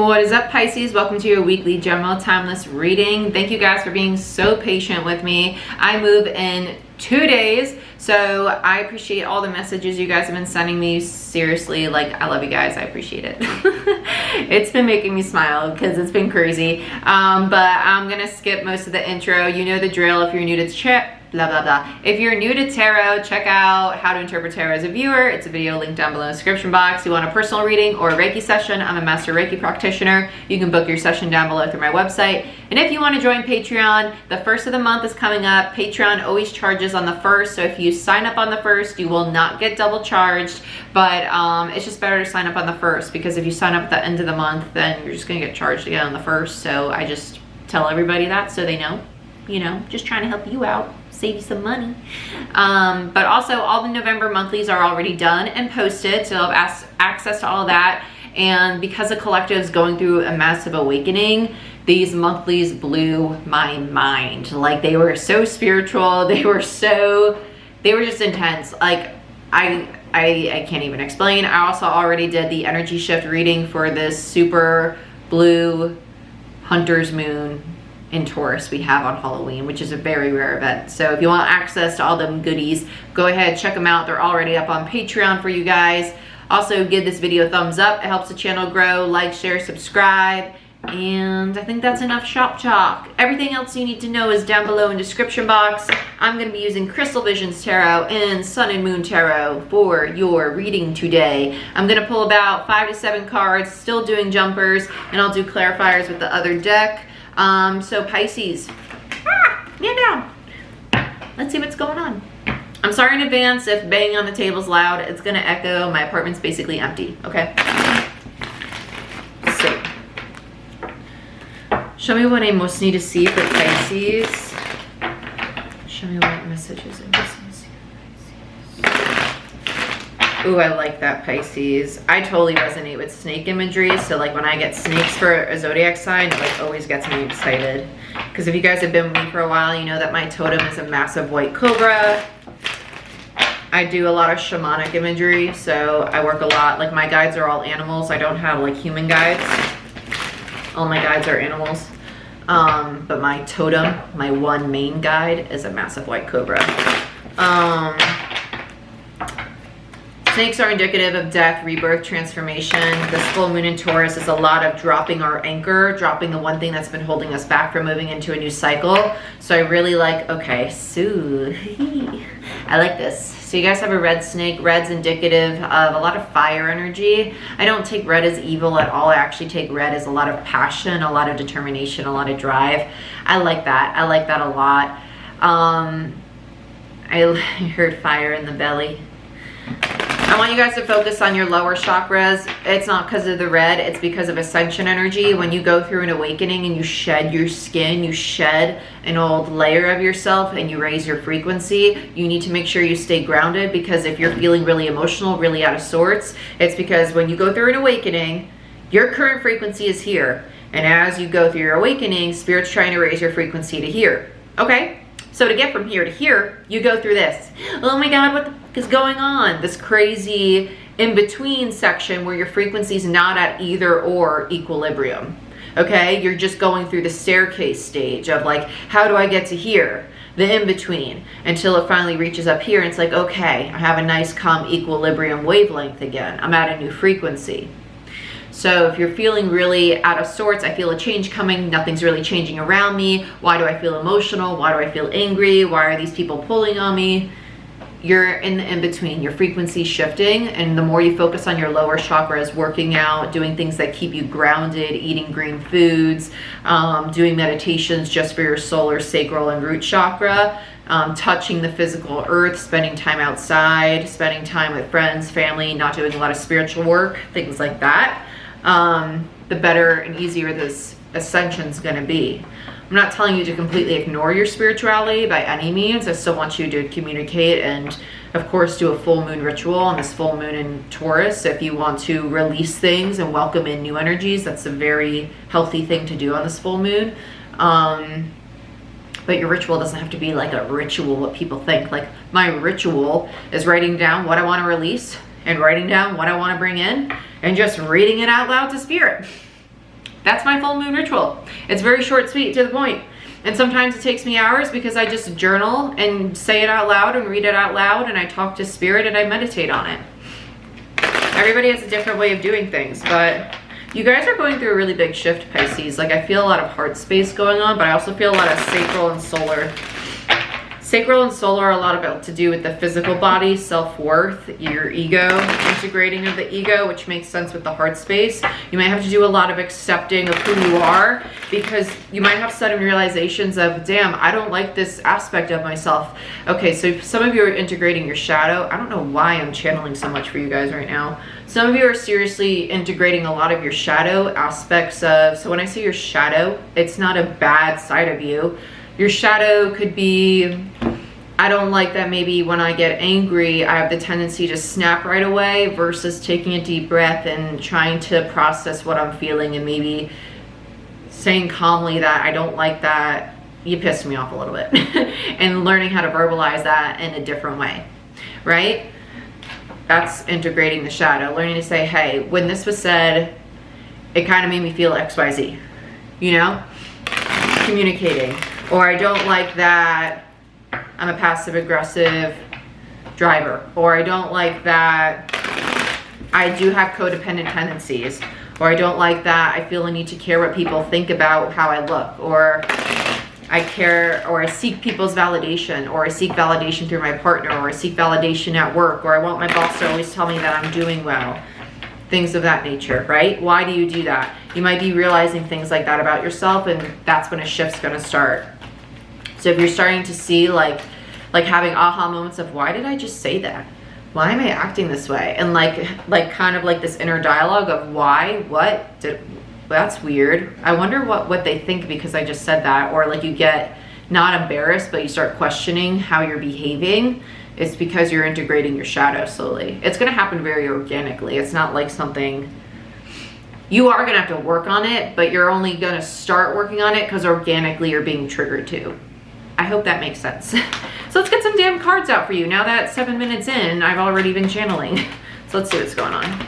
What is up, Pisces? Welcome to your weekly general timeless reading. Thank you guys for being so patient with me. I move in 2 days, so I appreciate all the messages you guys have been sending me. Seriously, like, I love you guys. I appreciate it. It's been making me smile because it's been crazy. But I'm gonna skip most of the intro. You know the drill. If you're new to the chat, blah blah blah. If you're new to tarot, check out How to Interpret Tarot as a Viewer. It's a video linked down below in the description box. You want a personal reading or a Reiki session? I'm a master Reiki practitioner. You can book your session down below through my website. And if you want to join Patreon, the first of the month is coming up. Patreon always charges on the first, so if you sign up on the first, you will not get double charged. But it's just better to sign up on the first, because if you sign up at the end of the month, then you're just gonna get charged again on the first. So I just tell everybody that so they know. You know, just trying to help you out, save you some money. But also all the November monthlies are already done and posted, so you'll have access to all of that. And because the collective is going through a massive awakening, these monthlies blew my mind. Like, they were so spiritual, they were just intense. Like, I can't even explain. I also already did the energy shift reading for this super blue hunter's moon in Taurus we have on Halloween, which is a very rare event. So if you want access to all them goodies, go ahead, check them out. They're already up on Patreon for you guys. Also, give this video a thumbs up. It helps the channel grow. Like, share, subscribe. And I think that's enough shop talk. Everything else you need to know is down below in the description box. I'm going to be using Crystal Visions Tarot and Sun and Moon Tarot for your reading today. I'm going to pull about 5 to 7 cards, still doing jumpers, and I'll do clarifiers with the other deck. So Pisces, man down. Let's see what's going on. I'm sorry in advance if banging on the table's loud. It's gonna echo. My apartment's basically empty, okay? So, show me what I most need to see for Pisces. Show me what messages I most need to see for Pisces. Ooh, I like that, Pisces. I totally resonate with snake imagery. So like when I get snakes for a zodiac sign, it like always gets me excited. Because if you guys have been with me for a while, you know that my totem is a massive white cobra. I do a lot of shamanic imagery, so I work a lot. Like, my guides are all animals. I don't have like human guides. All my guides are animals. But my totem, my one main guide, is a massive white cobra. Snakes are indicative of death, rebirth, transformation. This full moon in Taurus is a lot of dropping our anchor, dropping the one thing that's been holding us back from moving into a new cycle. So I really like, okay, so I like this. So you guys have a red snake. Red's indicative of a lot of fire energy. I don't take red as evil at all. I actually take red as a lot of passion, a lot of determination, a lot of drive. I like that. I like that a lot. I heard fire in the belly. I want you guys to focus on your lower chakras. It's not because of the red, it's because of ascension energy. When you go through an awakening and you shed your skin, you shed an old layer of yourself and you raise your frequency, you need to make sure you stay grounded, because if you're feeling really emotional, really out of sorts, it's because when you go through an awakening, your current frequency is here. And as you go through your awakening, Spirit's trying to raise your frequency to here. Okay? So to get from here to here, you go through this. Oh my God, what the fuck is going on? This crazy in-between section where your frequency is not at either or equilibrium. Okay, you're just going through the staircase stage of like, how do I get to here? The in-between, until it finally reaches up here and it's like, okay, I have a nice calm equilibrium wavelength again. I'm at a new frequency. So if you're feeling really out of sorts, I feel a change coming, nothing's really changing around me. Why do I feel emotional? Why do I feel angry? Why are these people pulling on me? You're in the in-between, your frequency's shifting, and the more you focus on your lower chakras, working out, doing things that keep you grounded, eating green foods, doing meditations just for your solar, sacral, and root chakra, touching the physical earth, spending time outside, spending time with friends, family, not doing a lot of spiritual work, things like that, the better and easier this ascension's going to be. I'm not telling you to completely ignore your spirituality by any means. I still want you to communicate and, of course, do a full moon ritual on this full moon in Taurus. If you want to release things and welcome in new energies, that's a very healthy thing to do on this full moon. But your ritual doesn't have to be like a ritual, what people think. Like, my ritual is writing down what I want to release and writing down what I want to bring in and just reading it out loud to Spirit. That's my full moon ritual. It's very short, sweet, to the point. And sometimes it takes me hours because I just journal and say it out loud and read it out loud, and I talk to spirit and I meditate on it. Everybody has a different way of doing things, but you guys are going through a really big shift, Pisces. Like, I feel a lot of heart space going on, but I also feel a lot of sacral and solar. Sacral and solar are a lot about to do with the physical body, self-worth, your ego, integrating of the ego, which makes sense with the heart space. You might have to do a lot of accepting of who you are, because you might have sudden realizations of, damn, I don't like this aspect of myself. Okay, so some of you are integrating your shadow. I don't know why I'm channeling so much for you guys right now. Some of you are seriously integrating a lot of your shadow aspects of, so when I say your shadow, it's not a bad side of you. Your shadow could be, I don't like that maybe when I get angry, I have the tendency to snap right away versus taking a deep breath and trying to process what I'm feeling and maybe saying calmly that I don't like that, you pissed me off a little bit. And learning how to verbalize that in a different way, right? That's integrating the shadow. Learning to say, hey, when this was said, it kind of made me feel XYZ, you know? Communicating. Or I don't like that I'm a passive aggressive driver. Or I don't like that I do have codependent tendencies. Or I don't like that I feel a need to care what people think about how I look. Or I care, or I seek people's validation, or I seek validation through my partner, or I seek validation at work, or I want my boss to always tell me that I'm doing well. Things of that nature, right? Why do you do that? You might be realizing things like that about yourself, and that's when a shift's gonna start. So if you're starting to see like having aha moments of, why did I just say that? Why am I acting this way? And like kind of like this inner dialogue of why, what, that's weird. I wonder what they think because I just said that. Or like you get not embarrassed, but you start questioning how you're behaving. It's because you're integrating your shadow slowly. It's gonna happen very organically. It's not like something, you are gonna have to work on it, but you're only gonna start working on it because organically you're being triggered too. I hope that makes sense. So let's get some damn cards out for you. Now that 7 minutes in, I've already been channeling. So let's see what's going on.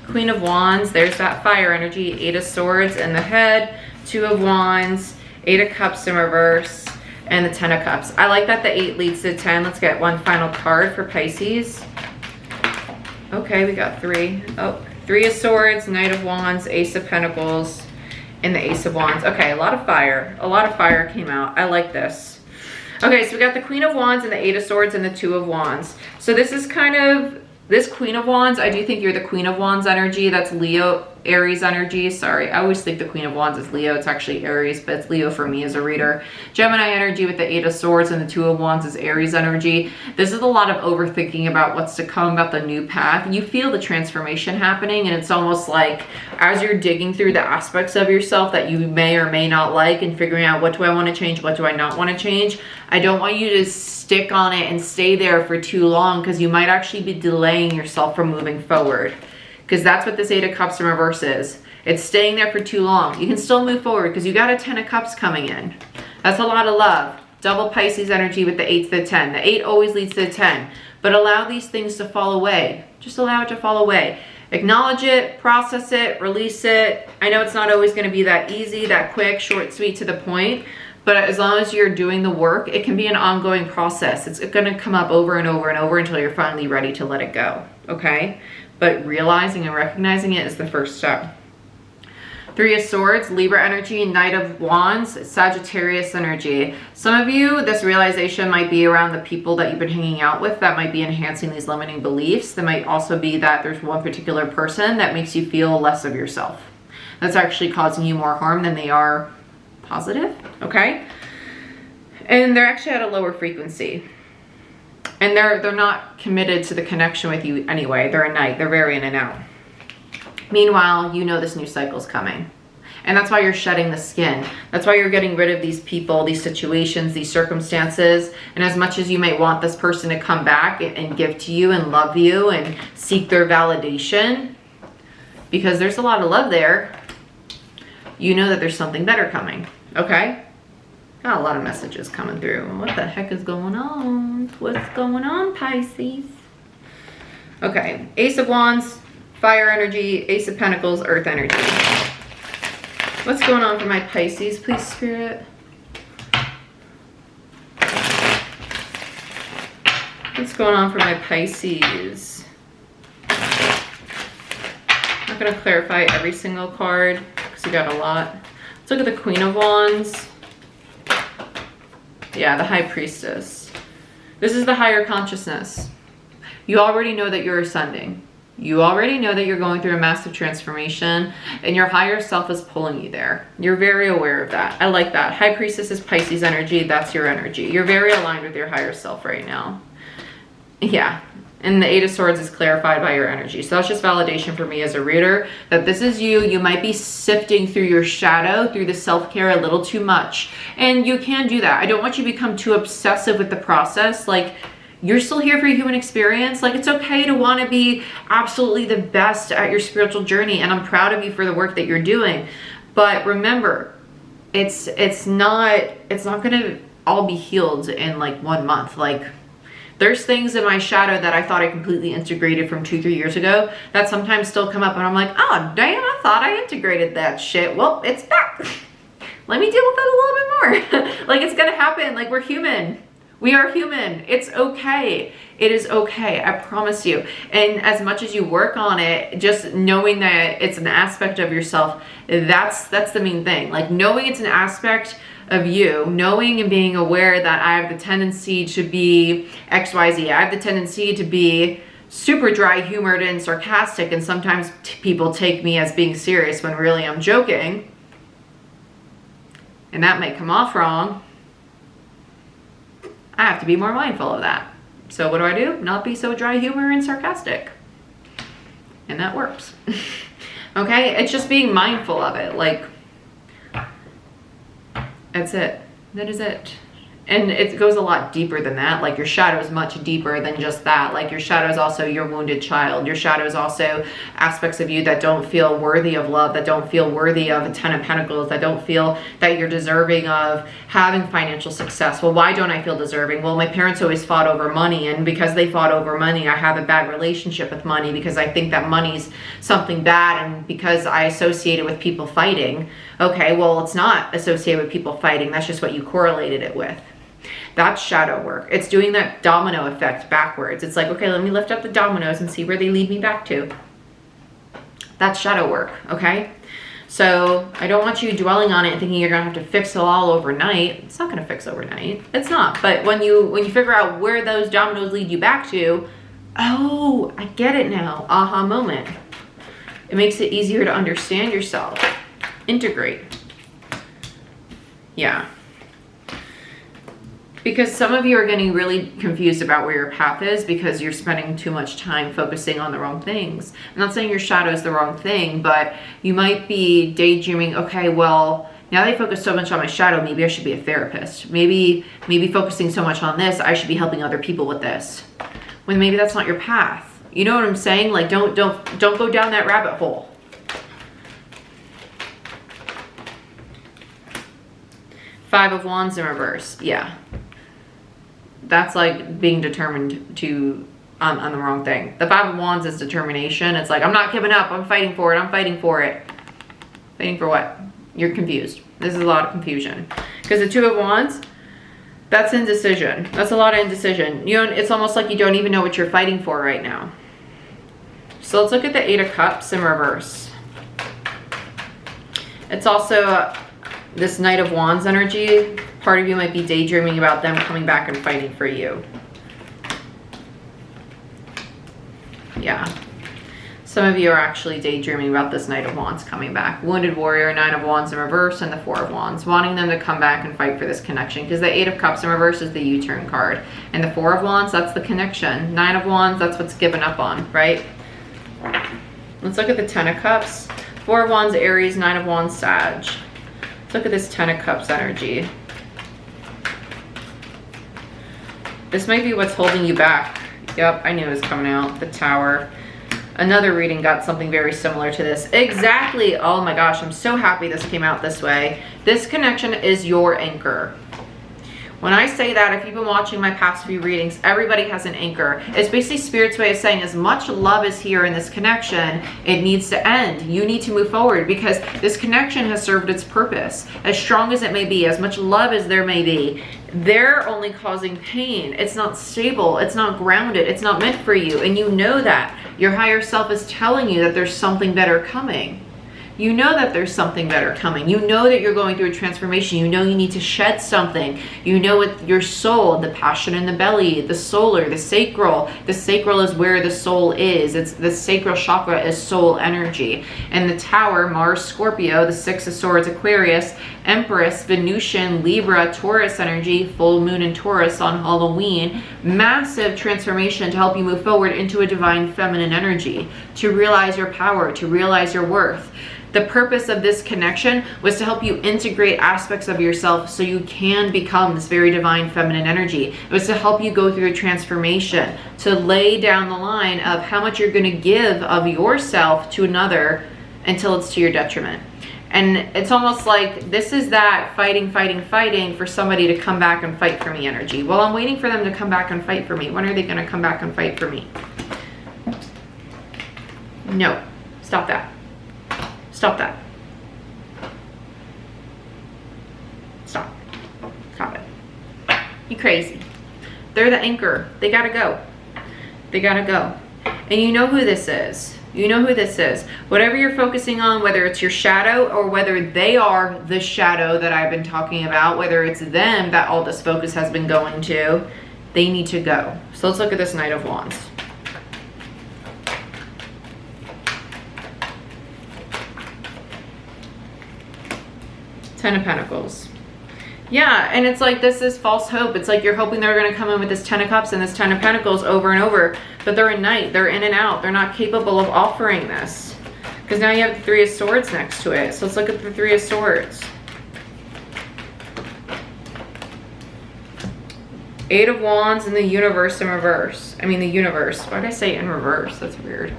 Queen of Wands, there's that fire energy. 8 of Swords in the head, 2 of Wands, 8 of Cups in reverse, and the 10 of Cups. I like that the 8 leads to 10. Let's get one final card for Pisces. Okay, we got 3. Oh, 3 of Swords, Knight of Wands, Ace of Pentacles, and the Ace of Wands. Okay, a lot of fire. A lot of fire came out. I like this. Okay, so we got the Queen of Wands and the 8 of Swords and the 2 of Wands. So this is kind of, this Queen of Wands, I do think you're the Queen of Wands energy. That's Leo, Aries energy. Sorry, I always think the Queen of Wands is Leo. It's actually Aries, but it's Leo for me as a reader. Gemini energy with the 8 of Swords and the 2 of Wands is Aries energy. This is a lot of overthinking about what's to come, about the new path. You feel the transformation happening, and it's almost like as you're digging through the aspects of yourself that you may or may not like and figuring out, what do I want to change, what do I not want to change. I don't want you to stick on it and stay there for too long, because you might actually be delaying yourself from moving forward. Because that's what this 8 of Cups in reverse is. It's staying there for too long. You can still move forward because you got a 10 of Cups coming in. That's a lot of love. Double Pisces energy with the 8 to the 10. The 8 always leads to the 10. But allow these things to fall away. Just allow it to fall away. Acknowledge it, process it, release it. I know it's not always going to be that easy, that quick, short, sweet, to the point. But as long as you're doing the work, it can be an ongoing process. It's going to come up over and over and over until you're finally ready to let it go. Okay? But realizing and recognizing it is the first step. 3 of Swords, Libra energy, Knight of Wands, Sagittarius energy. Some of you, this realization might be around the people that you've been hanging out with that might be enhancing these limiting beliefs. There might also be that there's one particular person that makes you feel less of yourself. That's actually causing you more harm than they are positive, okay? And they're actually at a lower frequency. And they're not committed to the connection with you anyway. They're a Knight. They're very in and out. Meanwhile, you know this new cycle's coming. And that's why you're shedding the skin. That's why you're getting rid of these people, these situations, these circumstances. And as much as you might want this person to come back and give to you and love you and seek their validation, because there's a lot of love there, you know that there's something better coming, okay? Got a lot of messages coming through. What the heck is going on? What's going on, Pisces? Okay, Ace of Wands, Fire energy, Ace of Pentacles, Earth energy. What's going on for my Pisces, please, Spirit? What's going on for my Pisces? I'm not going to clarify every single card because we got a lot. Let's look at the Queen of Wands. Yeah, the High Priestess. This is the higher consciousness. You already know that you're ascending. You already know that you're going through a massive transformation and your higher self is pulling you there. You're very aware of that. I like that. High Priestess is Pisces energy. That's your energy. You're very aligned with your higher self right now. Yeah. And the Eight of Swords is clarified by your energy. So that's just validation for me as a reader that this is you. You might be sifting through your shadow, through the self-care a little too much. And you can do that. I don't want you to become too obsessive with the process. Like, you're still here for a human experience. Like, it's okay to want to be absolutely the best at your spiritual journey. And I'm proud of you for the work that you're doing. But remember, it's not going to all be healed in like 1 month. Like, there's things in my shadow that I thought I completely integrated from 2-3 years ago that sometimes still come up and I'm like, oh, damn, I thought I integrated that shit. Well, it's back. Let me deal with that a little bit more. Like, it's going to happen. Like, we're human. We are human. It's okay. It is okay. I promise you. And as much as you work on it, just knowing that it's an aspect of yourself, that's the main thing. Like, knowing it's an aspect of you, knowing and being aware that I have the tendency to be XYZ. I have the tendency to be super dry humored and sarcastic, and sometimes people take me as being serious when really I'm joking. And that may come off wrong. I have to be more mindful of that. So what do? Not be so dry humor and sarcastic. And that works. Okay? It's just being mindful of it. Like, that's it. That is it. And it goes a lot deeper than that. Like, your shadow is much deeper than just that. Like, your shadow is also your wounded child. Your shadow is also aspects of you that don't feel worthy of love, that don't feel worthy of a Ten of Pentacles, that don't feel that you're deserving of having financial success. Well, why don't I feel deserving? Well, my parents always fought over money, and because they fought over money, I have a bad relationship with money because I think that money's something bad, and because I associate it with people fighting. Okay, well, it's not associated with people fighting. That's just what you correlated it with. That's shadow work. It's doing that domino effect backwards. It's like, okay, let me lift up the dominoes and see where they lead me back to. That's shadow work, okay? So I don't want you dwelling on it and thinking you're gonna have to fix it all overnight. It's not gonna fix overnight. It's not. But when you figure out where those dominoes lead you back to, oh, I get it now. Aha moment. It makes it easier to understand yourself. Integrate. Yeah. Because some of you are getting really confused about where your path is because you're spending too much time focusing on the wrong things. I'm not saying your shadow is the wrong thing, but you might be daydreaming, okay, well, now they focus so much on my shadow, maybe I should be a therapist. Maybe focusing so much on this, I should be helping other people with this. When maybe that's not your path. You know what I'm saying? Like, don't go down that rabbit hole. Five of Wands in reverse. Yeah. That's like being determined to on the wrong thing. The Five of Wands is determination. It's like, I'm not giving up. I'm fighting for it. I'm fighting for it. Fighting for what? You're confused. This is a lot of confusion. Because the Two of Wands, that's indecision. That's a lot of indecision. It's almost like you don't even know what you're fighting for right now. So let's look at the Eight of Cups in reverse. It's also this Knight of Wands energy. Part of you might be daydreaming about them coming back and fighting for you. Yeah. Some of you are actually daydreaming about this Knight of Wands coming back. Wounded Warrior, Nine of Wands in reverse, and the Four of Wands. Wanting them to come back and fight for this connection. Because the Eight of Cups in reverse is the U-turn card. And the Four of Wands, that's the connection. Nine of Wands, that's what's given up on, right? Let's look at the Ten of Cups. Four of Wands, Aries, Nine of Wands, Sag. Let's look at this Ten of Cups energy. This might be what's holding you back. Yep, I knew it was coming out. The Tower. Another reading got something very similar to this. Exactly. Oh my gosh, I'm so happy this came out this way. This connection is your anchor. When I say that, if you've been watching my past few readings, everybody has an anchor. It's basically Spirit's way of saying as much love is here in this connection, it needs to end. You need to move forward because this connection has served its purpose. As strong as it may be, as much love as there may be, they're only causing pain. It's not stable. It's not grounded. It's not meant for you. And you know that. Your higher self is telling you that there's something better coming. You know that there's something better coming. You know that you're going through a transformation. You know you need to shed something. You know with your soul, the passion in the belly, the solar, the sacral. The sacral is where the soul is. It's the sacral chakra is soul energy. And the Tower, Mars, Scorpio, the Six of Swords, Aquarius, Empress, Venusian, Libra, Taurus energy, full moon in Taurus on Halloween. Massive transformation to help you move forward into a divine feminine energy, to realize your power, to realize your worth. The purpose of this connection was to help you integrate aspects of yourself so you can become this very divine feminine energy. It was to help you go through a transformation, to lay down the line of how much you're going to give of yourself to another until it's to your detriment. And it's almost like this is that fighting for somebody to come back and fight for me energy. Well, I'm waiting for them to come back and fight for me. When are they going to come back and fight for me? No, stop that. Stop that. Stop. Stop it. You crazy. They're the anchor. They gotta go. They gotta go. And you know who this is. You know who this is. Whatever you're focusing on, whether it's your shadow or whether they are the shadow that I've been talking about, whether it's them that all this focus has been going to, they need to go. So let's look at this Knight of Wands. Ten of Pentacles. Yeah, and it's like this is false hope. It's like you're hoping they're going to come in with this Ten of Cups and this Ten of Pentacles over and over, but they're a knight. They're in and out. They're not capable of offering this. Because now you have the Three of Swords next to it. So let's look at the Three of Swords. Eight of Wands and the Universe in reverse. I mean the Universe. Why did I say in reverse? That's weird.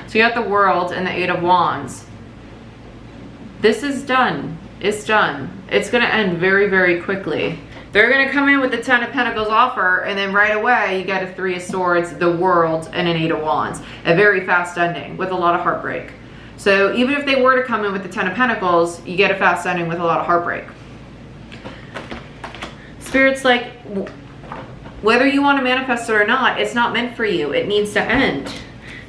So you got the World and the Eight of Wands. This is done. It's done. It's going to end very, very quickly. They're going to come in with the Ten of Pentacles offer, and then right away you get a Three of Swords, the World, and an Eight of Wands. A very fast ending with a lot of heartbreak. So even if they were to come in with the Ten of Pentacles, you get a fast ending with a lot of heartbreak. Spirit's like, whether you want to manifest it or not, it's not meant for you. It needs to end.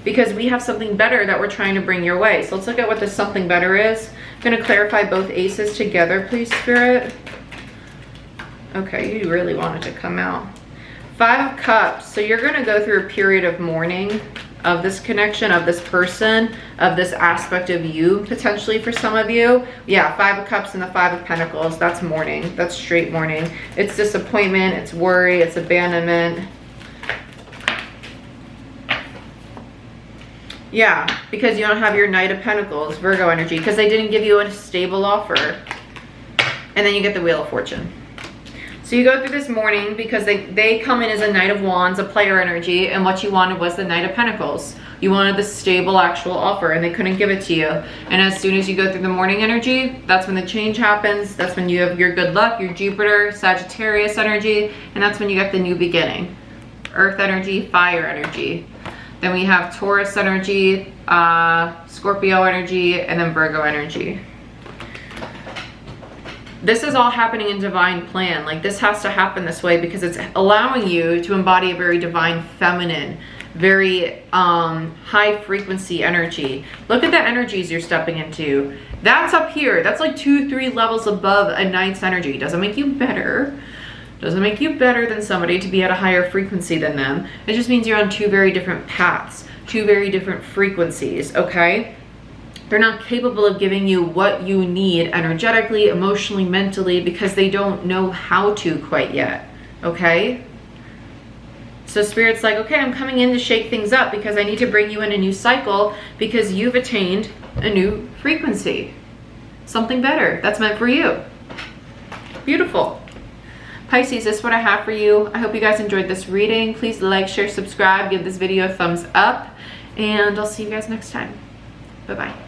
Because we have something better that we're trying to bring your way. So let's look at what this something better is. I'm going to clarify both aces together, please, Spirit. Okay, you really wanted to come out. Five of Cups. So you're going to go through a period of mourning of this connection, of this person, of this aspect of you, potentially for some of you. Yeah, Five of Cups and the Five of Pentacles. That's mourning. That's straight mourning. It's disappointment. It's worry. It's abandonment. Yeah, because you don't have your Knight of Pentacles, Virgo energy, because they didn't give you a stable offer. And then you get the Wheel of Fortune. So you go through this mourning because they come in as a Knight of Wands, a player energy, and what you wanted was the Knight of Pentacles. You wanted the stable actual offer, and they couldn't give it to you. And as soon as you go through the mourning energy, that's when the change happens. That's when you have your good luck, your Jupiter, Sagittarius energy, and that's when you get the new beginning. Earth energy, fire energy. Then we have Taurus energy, Scorpio energy, and then Virgo energy. This is all happening in divine plan. Like this has to happen this way because it's allowing you to embody a very divine feminine, very high frequency energy. Look at the energies you're stepping into. That's up here. That's like 2-3 levels above a Knight's energy. Doesn't make you better. Doesn't make you better than somebody to be at a higher frequency than them. It just means you're on two very different paths, two very different frequencies, okay? They're not capable of giving you what you need energetically, emotionally, mentally, because they don't know how to quite yet, okay? So Spirit's like, okay, I'm coming in to shake things up because I need to bring you in a new cycle because you've attained a new frequency. Something better that's meant for you. Beautiful. Pisces, this is what I have for you. I hope you guys enjoyed this reading. Please like, share, subscribe, give this video a thumbs up, and I'll see you guys next time. Bye-bye.